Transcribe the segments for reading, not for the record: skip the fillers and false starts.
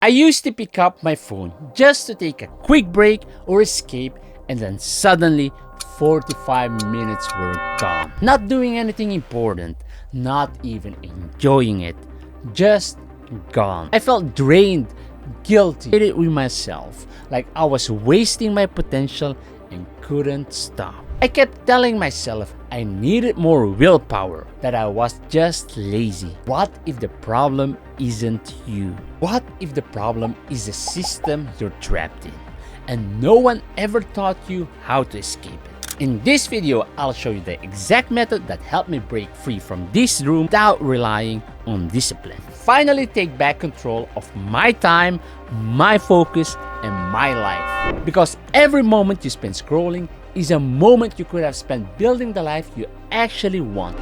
I used to pick up my phone just to take a quick break or escape, and then suddenly 45 minutes were gone. Not doing anything important, not even enjoying it, just gone. I felt drained, guilty with myself, like I was wasting my potential and couldn't stop. I kept telling myself I needed more willpower, that I was just lazy. What if the problem isn't you? What if the problem is a system you're trapped in and no one ever taught you how to escape it? In this video, I'll show you the exact method that helped me break free from this room without relying on discipline. Finally take back control of my time, my focus, and my life. Because every moment you spend scrolling is a moment you could have spent building the life you actually want.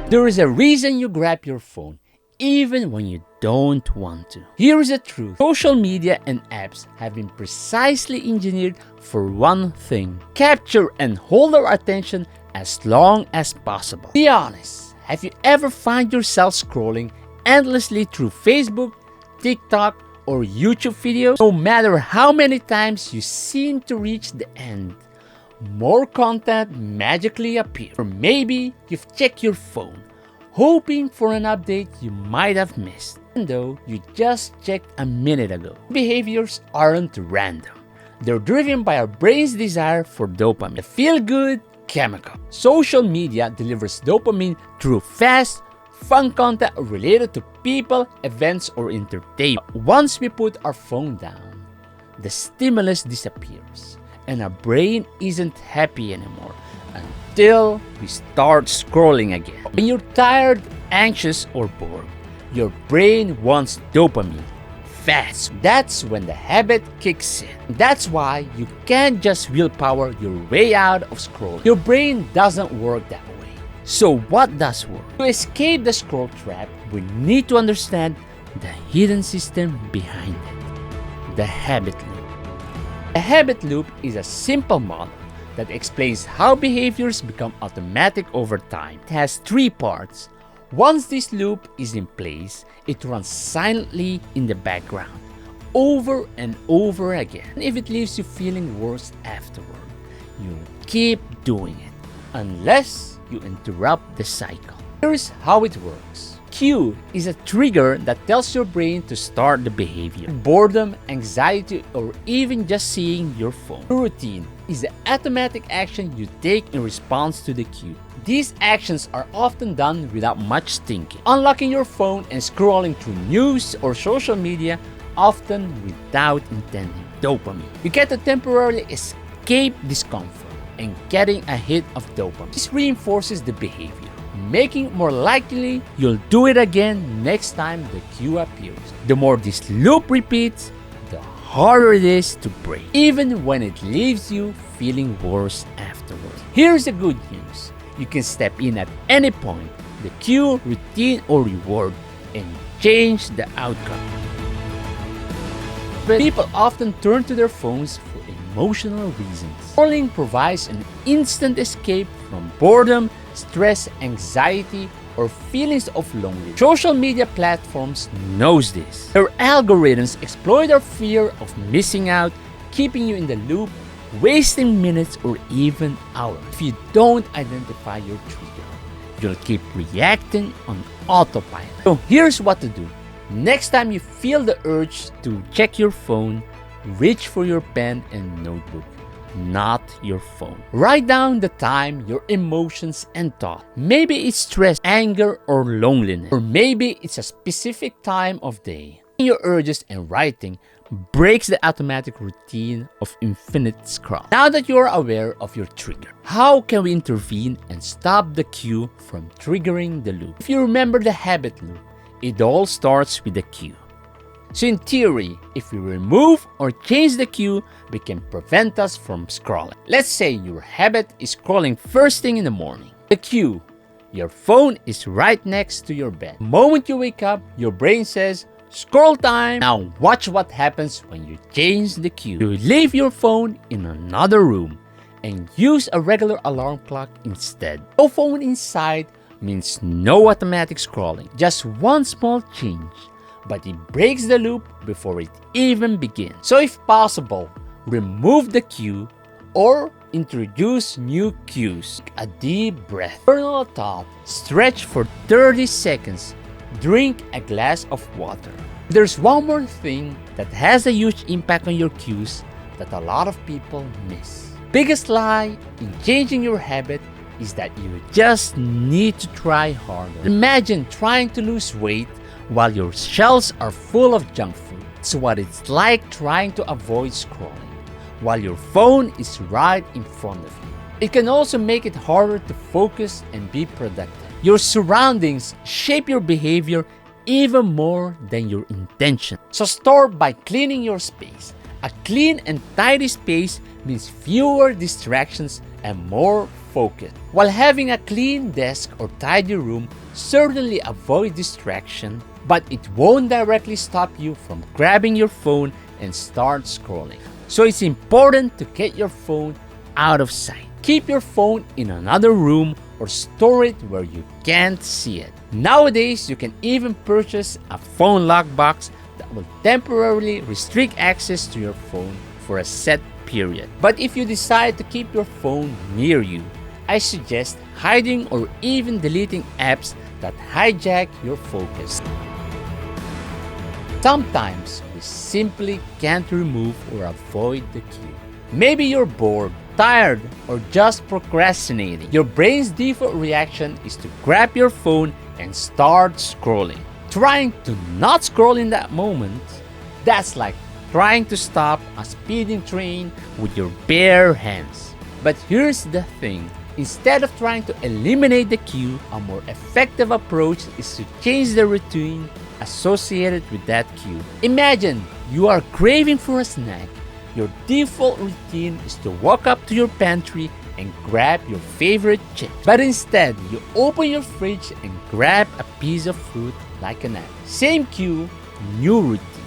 There is a reason you grab your phone, even when you don't want to. Here is the truth. Social media and apps have been precisely engineered for one thing: capture and hold our attention as long as possible. Be honest, have you ever found yourself scrolling endlessly through Facebook, TikTok, or YouTube videos? No matter how many times you seem to reach the end, more content magically appears. Or maybe you've checked your phone, hoping for an update you might have missed, even though you just checked a minute ago. Behaviors aren't random. They're driven by our brain's desire for dopamine, the feel-good chemical. Social media delivers dopamine through fast, fun content related to people, events, or entertainment. Once we put our phone down, the stimulus disappears, and our brain isn't happy anymore until we start scrolling again. When you're tired, anxious, or bored, your brain wants dopamine fast. That's when the habit kicks in. That's why you can't just willpower your way out of scrolling. Your brain doesn't work that way. So what does work? To escape the scroll trap, we need to understand the hidden system behind it: the habit loop. A habit loop is a simple model that explains how behaviors become automatic over time. It has three parts. Once this loop is in place, it runs silently in the background, over and over again. And if it leaves you feeling worse afterward, you'll keep doing it unless you interrupt the cycle. Here's how it works. Cue is a trigger that tells your brain to start the behavior. Boredom, anxiety, or even just seeing your phone. Routine is the automatic action you take in response to the cue. These actions are often done without much thinking. Unlocking your phone and scrolling through news or social media, often without intending. Dopamine. You get to temporarily escape discomfort and getting a hit of dopamine. This reinforces the behavior, making it more likely you'll do it again next time the cue appears. The more this loop repeats, the harder it is to break, even when it leaves you feeling worse afterwards. Here's the good news. You can step in at any point, the cue, routine, or reward, and change the outcome. But people often turn to their phones for emotional reasons. Scrolling provides an instant escape from boredom, stress, anxiety, or feelings of loneliness. Social media platforms knows this. Their algorithms exploit our fear of missing out, keeping you in the loop, wasting minutes or even hours. If you don't identify your trigger, you'll keep reacting on autopilot. So here's what to do. Next time you feel the urge to check your phone, reach for your pen and notebook, not your phone. Write down the time, your emotions and thoughts. Maybe it's stress, anger, or loneliness. Or maybe it's a specific time of day. Your urges and writing breaks the automatic routine of infinite scroll. Now that you are aware of your trigger, how can we intervene and stop the cue from triggering the loop? If you remember the habit loop, it all starts with the cue. So in theory, if we remove or change the cue, we can prevent us from scrolling. Let's say your habit is scrolling first thing in the morning. The cue: your phone is right next to your bed. The moment you wake up, your brain says, scroll time. Now watch what happens when you change the cue. You leave your phone in another room and use a regular alarm clock instead. No phone inside means no automatic scrolling. Just one small change. but it breaks the loop before it even begins. So if possible, remove the cue or introduce new cues. A deep breath, journal a thought, stretch for 30 seconds, drink a glass of water. There's one more thing that has a huge impact on your cues that a lot of people miss. Biggest lie in changing your habit is that you just need to try harder. Imagine trying to lose weight while your shelves are full of junk food. It's what it's like trying to avoid scrolling while your phone is right in front of you. It can also make it harder to focus and be productive. Your surroundings shape your behavior even more than your intention. So start by cleaning your space. A clean and tidy space means fewer distractions and more focus. While having a clean desk or tidy room certainly avoid distraction, but it won't directly stop you from grabbing your phone and start scrolling. So it's important to get your phone out of sight. Keep your phone in another room or store it where you can't see it. Nowadays, you can even purchase a phone lock box that will temporarily restrict access to your phone for a set period. But if you decide to keep your phone near you, I suggest hiding or even deleting apps that hijack your focus. Sometimes we simply can't remove or avoid the cue. Maybe you're bored, tired, or just procrastinating. Your brain's default reaction is to grab your phone and start scrolling. Trying to not scroll in that moment, that's like trying to stop a speeding train with your bare hands. But here's the thing. Instead of trying to eliminate the cue, a more effective approach is to change the routine associated with that cue. Imagine you are craving for a snack. Your default routine is to walk up to your pantry and grab your favorite chip. But instead, you open your fridge and grab a piece of fruit like an apple. Same cue, new routine.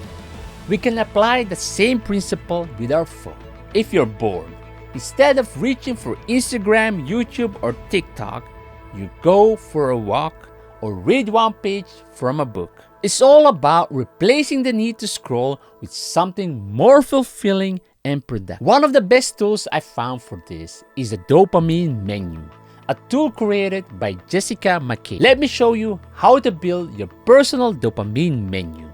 We can apply the same principle with our phone. If you're bored, instead of reaching for Instagram, YouTube, or TikTok, you go for a walk or read one page from a book. It's all about replacing the need to scroll with something more fulfilling and productive. One of the best tools I found for this is the dopamine menu, a tool created by Jessica McKay. Let me show you how to build your personal dopamine menu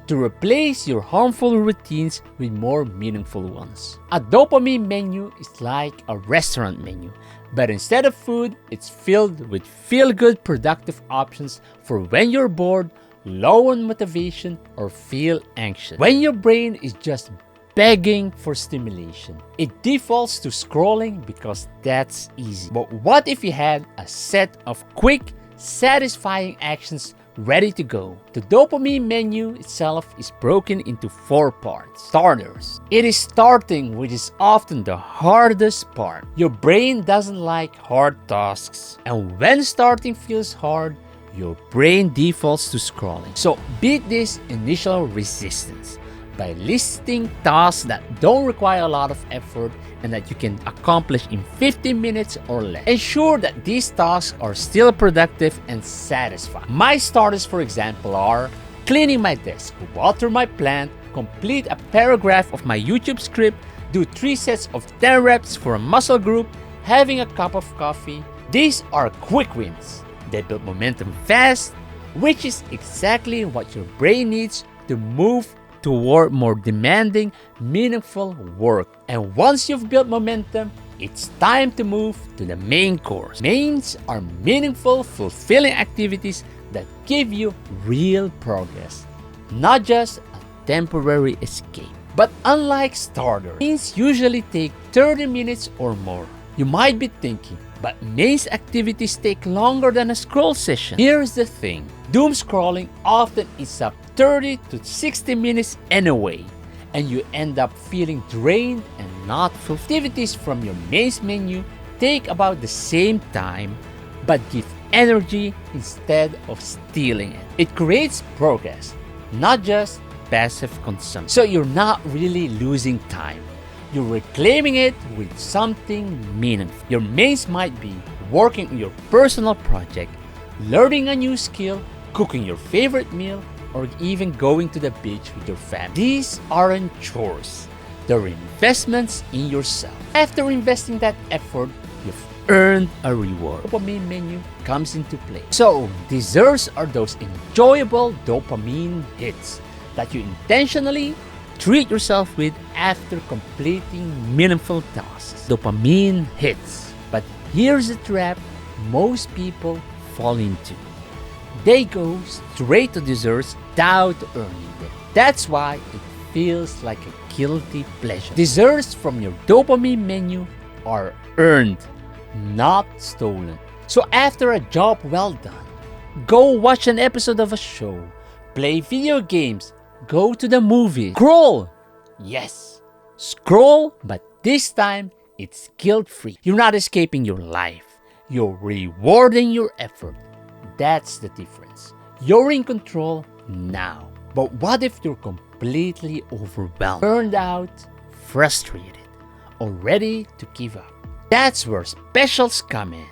to replace your harmful routines with more meaningful ones. A dopamine menu is like a restaurant menu, but instead of food, it's filled with feel-good productive options for when you're bored, low on motivation, or feel anxious. When your brain is just begging for stimulation, it defaults to scrolling because that's easy. But what if you had a set of quick, satisfying actions ready to go? The dopamine menu itself is broken into 4 parts. Starters. It is starting, which is often the hardest part. Your brain doesn't like hard tasks, and when starting feels hard, your brain defaults to scrolling. So beat this initial resistance by listing tasks that don't require a lot of effort and that you can accomplish in 15 minutes or less. Ensure that these tasks are still productive and satisfying. My starters, for example, are cleaning my desk, water my plant, complete a paragraph of my YouTube script, do 3 sets of 10 reps for a muscle group, having a cup of coffee. These are quick wins. They build momentum fast, which is exactly what your brain needs to move toward more demanding, meaningful work. And once you've built momentum, it's time to move to the main course. Mains are meaningful, fulfilling activities that give you real progress, not just a temporary escape. But unlike starters, mains usually take 30 minutes or more. You might be thinking, but mains activities take longer than a scroll session. Here's the thing. Doom scrolling often eats up 30 to 60 minutes anyway, and you end up feeling drained and not fulfilled. Activities from your mains menu take about the same time, but give energy instead of stealing it. It creates progress, not just passive consumption. So you're not really losing time. You're reclaiming it with something meaningful. Your mains might be working on your personal project, learning a new skill, cooking your favorite meal, or even going to the beach with your family. These aren't chores. They're investments in yourself. After investing that effort, you've earned a reward. Dopamine menu comes into play. So, desserts are those enjoyable dopamine hits that you intentionally treat yourself with after completing meaningful tasks. Dopamine hits. But here's the trap most people fall into. They go straight to desserts without earning them. That's why it feels like a guilty pleasure. Desserts from your dopamine menu are earned, not stolen. So after a job well done, go watch an episode of a show, play video games, go to the movies, scroll. Yes, scroll, but this time it's guilt-free. You're not escaping your life. You're rewarding your effort. That's the difference. You're in control now. But what if you're completely overwhelmed, burned out, frustrated, or ready to give up? That's where specials come in.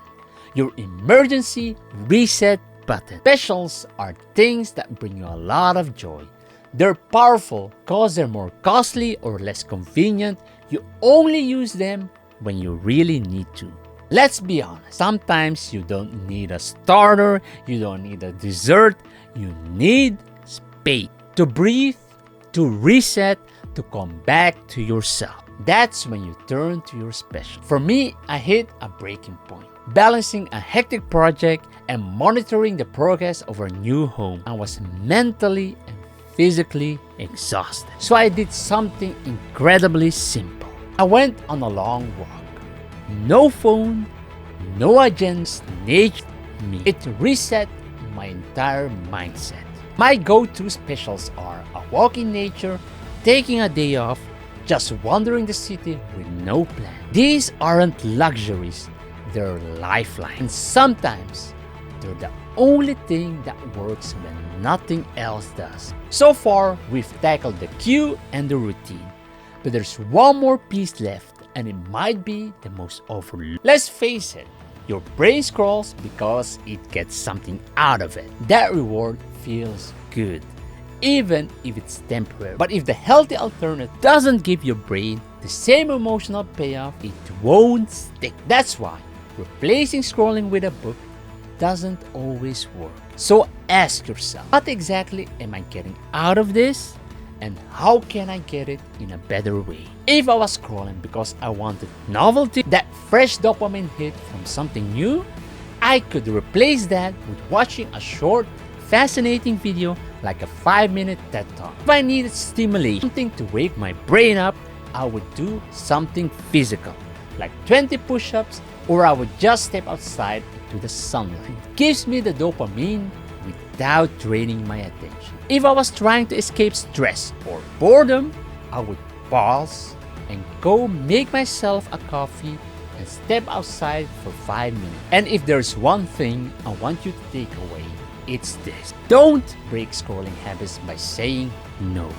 Your emergency reset button. Specials are things that bring you a lot of joy. They're powerful because they're more costly or less convenient. You only use them when you really need to. Let's be honest, sometimes you don't need a starter, you don't need a dessert, you need space to breathe, to reset, to come back to yourself. That's when you turn to your special. For me, I hit a breaking point. Balancing a hectic project and monitoring the progress of our new home, I was mentally and physically exhausted. So I did something incredibly simple. I went on a long walk. No phone, no agenda, nature, me. It reset my entire mindset. My go-to specials are a walk in nature, taking a day off, just wandering the city with no plan. These aren't luxuries, they're lifeline. And sometimes, they're the only thing that works when nothing else does. So far, we've tackled the cue and the routine. But there's one more piece left, and it might be the most overlooked. Let's face it, your brain scrolls because it gets something out of it. That reward feels good, even if it's temporary. But if the healthy alternative doesn't give your brain the same emotional payoff, it won't stick. That's why replacing scrolling with a book doesn't always work. So ask yourself, what exactly am I getting out of this? And how can I get it in a better way? If I was scrolling because I wanted novelty, that fresh dopamine hit from something new, I could replace that with watching a short, fascinating video like a 5-minute TED Talk. If I needed stimulation, something to wake my brain up, I would do something physical, like 20 push-ups, or I would just step outside to the sunlight. It gives me the dopamine without draining my attention. If I was trying to escape stress or boredom, I would pause and go make myself a coffee and step outside for 5 minutes. And if there's one thing I want you to take away, it's this. Don't break scrolling habits by saying no.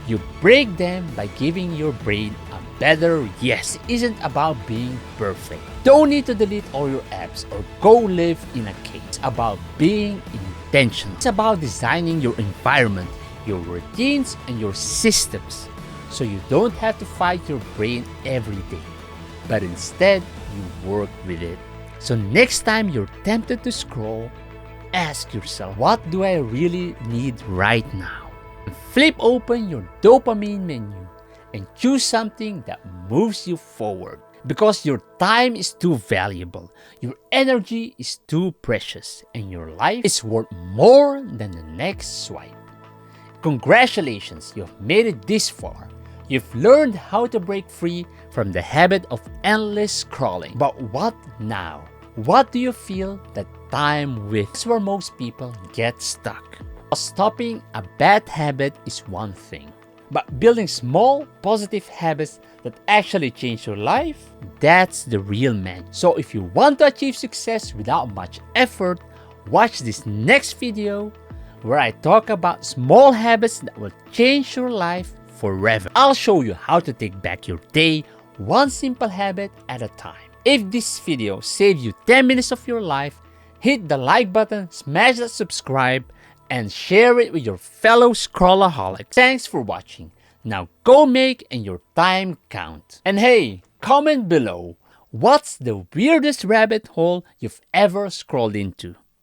You break them by giving your brain a better yes. It isn't about being perfect. Don't need to delete all your apps or go live in a cave. It's about being intentional. It's about designing your environment, your routines, and your systems so you don't have to fight your brain every day, but instead you work with it. So next time you're tempted to scroll, ask yourself, what do I really need right now? Flip open your dopamine menu and choose something that moves you forward. Because your time is too valuable, your energy is too precious, and your life is worth more than the next swipe. Congratulations, you've made it this far. You've learned how to break free from the habit of endless scrolling. But what now? What do you feel that time with? That's where most people get stuck. Stopping a bad habit is one thing, but building small, positive habits that actually change your life, that's the real magic. So if you want to achieve success without much effort, watch this next video where I talk about small habits that will change your life forever. I'll show you how to take back your day, one simple habit at a time. If this video saved you 10 minutes of your life, hit the like button, smash that subscribe, and share it with your fellow scrollaholics. Thanks for watching. Now go make and your time count. And hey, comment below. What's the weirdest rabbit hole you've ever scrolled into?